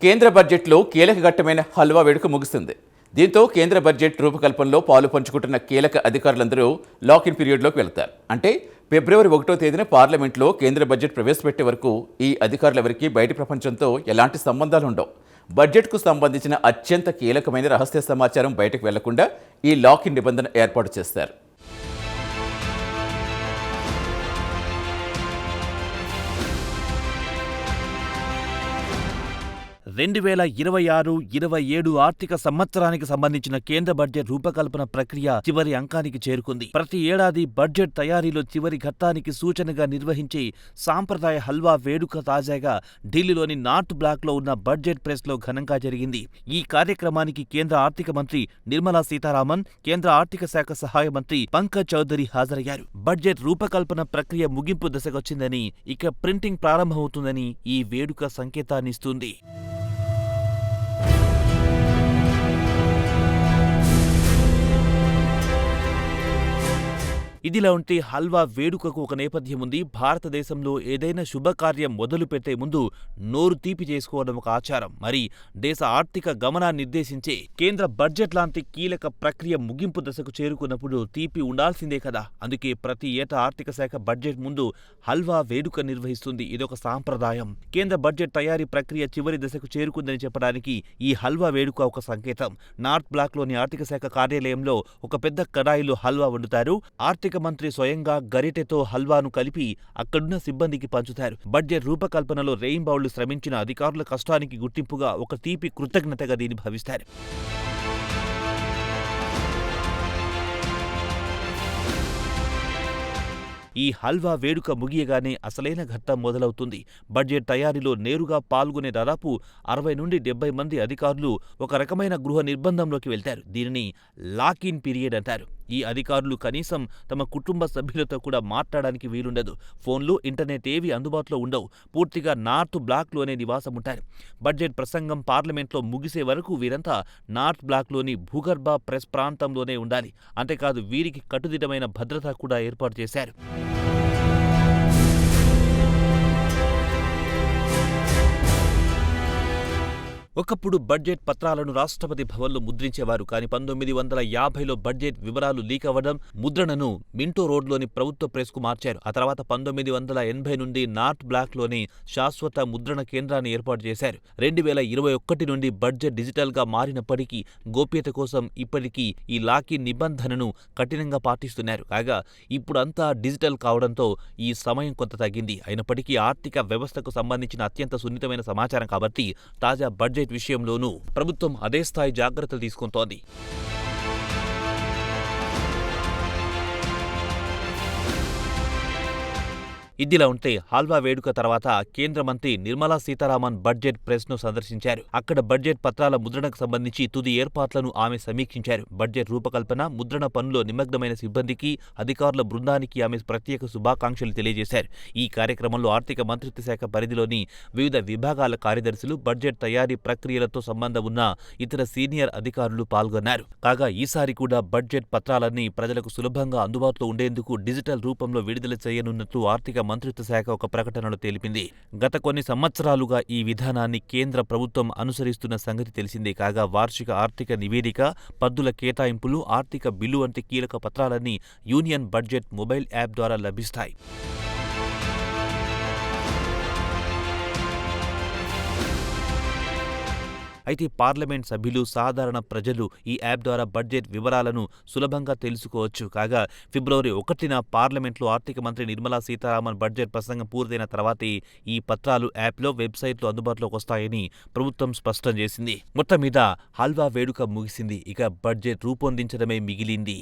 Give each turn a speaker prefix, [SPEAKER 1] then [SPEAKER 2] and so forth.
[SPEAKER 1] కేంద్ర బడ్జెట్లో కీలక ఘట్టమైన హల్వా వేడుక ముగిసింది. దీంతో కేంద్ర బడ్జెట్ రూపకల్పనలో పాలు పంచుకుంటున్న కీలక అధికారులందరూ లాకిన్ పీరియడ్లోకి వెళ్తారు. అంటే ఫిబ్రవరి 1వ తేదీన పార్లమెంట్లో కేంద్ర బడ్జెట్ ప్రవేశపెట్టే వరకు ఈ అధికారులెవరికీ బయటి ప్రపంచంతో ఎలాంటి సంబంధాలు ఉండవు. బడ్జెట్కు సంబంధించిన అత్యంత కీలకమైన రహస్య సమాచారం బయటకు వెళ్లకుండా ఈ లాకిన్ నిబంధన ఏర్పాటు చేస్తారు.
[SPEAKER 2] 2026-27 ఆర్థిక సంవత్సరానికి సంబంధించిన కేంద్ర బడ్జెట్ రూపకల్పన ప్రక్రియ చివరి అంకానికి చేరుకుంది. ప్రతి ఏడాది బడ్జెట్ తయారీలో చివరి ఘట్టానికి సూచనగా నిర్వహించే సాంప్రదాయ హల్వా వేడుక తాజాగా ఢిల్లీలోని నార్త్ బ్లాక్ లో ఉన్న బడ్జెట్ ప్రెస్ లో ఘనంగా జరిగింది. ఈ కార్యక్రమానికి కేంద్ర ఆర్థిక మంత్రి నిర్మలా సీతారామన్, కేంద్ర ఆర్థిక శాఖ సహాయ మంత్రి పంకజ్ చౌదరి హాజరయ్యారు. బడ్జెట్ రూపకల్పన ప్రక్రియ ముగింపు దశకొచ్చిందని, ఇక ప్రింటింగ్ ప్రారంభమవుతుందని ఈ వేడుక సంకేతాన్నిస్తుంది. ఇదిలా ఉంటే హల్వా వేడుకకు ఒక నేపథ్యం ఉంది. భారతదేశంలో ఏదైనా శుభకార్యం మొదలు పెట్టే ముందు నోరు తీపి చేసుకోవడం ఒక ఆచారం. మరి దేశ ఆర్థిక గమనాన్ని నిర్దేశించే కేంద్ర బడ్జెట్ లాంటి కీలక ప్రక్రియ ముగింపు దశకు చేరుకున్నప్పుడు తీపి ఉండాల్సిందే కదా. అందుకే ప్రతి ఏటా ఆర్థిక శాఖ బడ్జెట్ ముందు హల్వా వేడుక నిర్వహిస్తుంది. ఇదొక సాంప్రదాయం. కేంద్ర బడ్జెట్ తయారీ ప్రక్రియ చివరి దశకు చేరుకుందని చెప్పడానికి ఈ హల్వా వేడుక ఒక సంకేతం. నార్త్ బ్లాక్ లోని ఆర్థిక శాఖ కార్యాలయంలో ఒక పెద్ద కడాయిలో హల్వా వండుతారు. ఆర్థిక మంత్రి స్వయంగా గరిటెతో హల్వాను కలిపి అక్కడున్న సిబ్బందికి పంచుతారు. బడ్జెట్ రూపకల్పనలో రెయిన్బౌళ్లు శ్రమించిన అధికారుల కష్టానికి గుర్తింపుగా ఒక తీపి కృతజ్ఞతగా దీన్ని భావిస్తారు. ఈ హల్వా వేడుక ముగియగానే అసలైన ఘట్టం మొదలవుతుంది. బడ్జెట్ తయారీలో నేరుగా పాల్గొనే దాదాపు 60 నుండి 70 మంది అధికారులు ఒక రకమైన గృహ నిర్బంధంలోకి వెళ్తారు. దీనిని లాకిన్ పీరియడ్ అంటారు. ఈ అధికారులు కనీసం తమ కుటుంబ సభ్యులతో కూడా మాట్లాడడానికి వీలుండదు. ఫోన్లు, ఇంటర్నెట్ ఏవి అందుబాటులో ఉండవు. పూర్తిగా నార్త్ బ్లాక్లోనే నివాసముంటారు. బడ్జెట్ ప్రసంగం పార్లమెంట్లో ముగిసే వరకు వీరంతా నార్త్ బ్లాక్లోని భూగర్భ ప్రెస్ ప్రాంతంలోనే ఉండాలి. అంతేకాదు, వీరికి కట్టుదిట్టమైన భద్రత కూడా ఏర్పాటు చేశారు. ఒకప్పుడు బడ్జెట్ పత్రాలను రాష్ట్రపతి భవన్లో ముద్రించేవారు. కానీ 1950లో బడ్జెట్ వివరాలు లీక్ అవ్వడం ముద్రణను మింటో రోడ్లోని ప్రభుత్వ ప్రెస్కు మార్చారు. ఆ తర్వాత 1980 నుండి నార్త్ బ్లాక్లోని శాశ్వత ముద్రణ కేంద్రాన్ని ఏర్పాటు చేశారు. 2021 నుండి బడ్జెట్ డిజిటల్గా మారినప్పటికీ గోప్యత కోసం ఇప్పటికీ ఈ లాకిన్ నిబంధనను కఠినంగా పాటిస్తున్నారు. కాగా ఇప్పుడంతా డిజిటల్ కావడంతో ఈ సమయం కొంత తగ్గింది. అయినప్పటికీ ఆర్థిక వ్యవస్థకు సంబంధించిన అత్యంత సున్నితమైన సమాచారం కాబట్టి తాజా బడ్జెట్ విషయంలోనూ ప్రభుత్వం అదే స్థాయి జాగ్రత్తలు తీసుకుంటోంది. ఇదిలా ఉంటే హల్వా వేడుక తర్వాత కేంద్ర మంత్రి నిర్మలా సీతారామన్ బడ్జెట్ ప్రెస్ ను సందర్శించారు. అక్కడ బడ్జెట్ పత్రాల ముద్రణకు సంబంధించి తుది ఏర్పాట్లను ఆమె సమీక్షించారు. బడ్జెట్ రూపకల్పన, ముద్రణ పనుల్లో నిమగ్నమైన సిబ్బందికి, అధికారుల బృందానికి ఆమె ప్రత్యేక శుభాకాంక్షలు తెలియజేశారు. ఈ కార్యక్రమంలో ఆర్థిక మంత్రిత్వ శాఖ పరిధిలోని వివిధ విభాగాల కార్యదర్శులు, బడ్జెట్ తయారీ ప్రక్రియలతో సంబంధం ఉన్న ఇతర సీనియర్ అధికారులు పాల్గొన్నారు. కాగా ఈసారి కూడా బడ్జెట్ పత్రాలన్నీ ప్రజలకు సులభంగా అందుబాటులో ఉండేందుకు డిజిటల్ రూపంలో విడుదల చేయనున్నట్లు ఆర్థిక మంత్రిత్వ శాఖ ఒక ప్రకటనలో తెలిపింది. గత కొన్ని సంవత్సరాలుగా ఈ విధానాన్ని కేంద్ర ప్రభుత్వం అనుసరిస్తున్న సంగతి తెలిసిందే. కాగా వార్షిక ఆర్థిక నివేదిక, పద్దుల కేటాయింపులు, ఆర్థిక బిల్లు వంటి కీలక పత్రాలన్నీ యూనియన్ బడ్జెట్ మొబైల్ యాప్ ద్వారా లభిస్తాయి. అయితే పార్లమెంట్ సభ్యులు, సాధారణ ప్రజలు ఈ యాప్ ద్వారా బడ్జెట్ వివరాలను సులభంగా తెలుసుకోవచ్చు. కాగా ఫిబ్రవరి 1న పార్లమెంట్లో ఆర్థిక మంత్రి నిర్మలా సీతారామన్ బడ్జెట్ ప్రసంగం పూర్తయిన తర్వాతే ఈ పత్రాలు యాప్లో, వెబ్సైట్లో అందుబాటులోకి వస్తాయని ప్రభుత్వం స్పష్టం చేసింది. మొత్తం మీద హల్వా వేడుక ముగిసింది. ఇక బడ్జెట్ రూపొందించడమే మిగిలింది.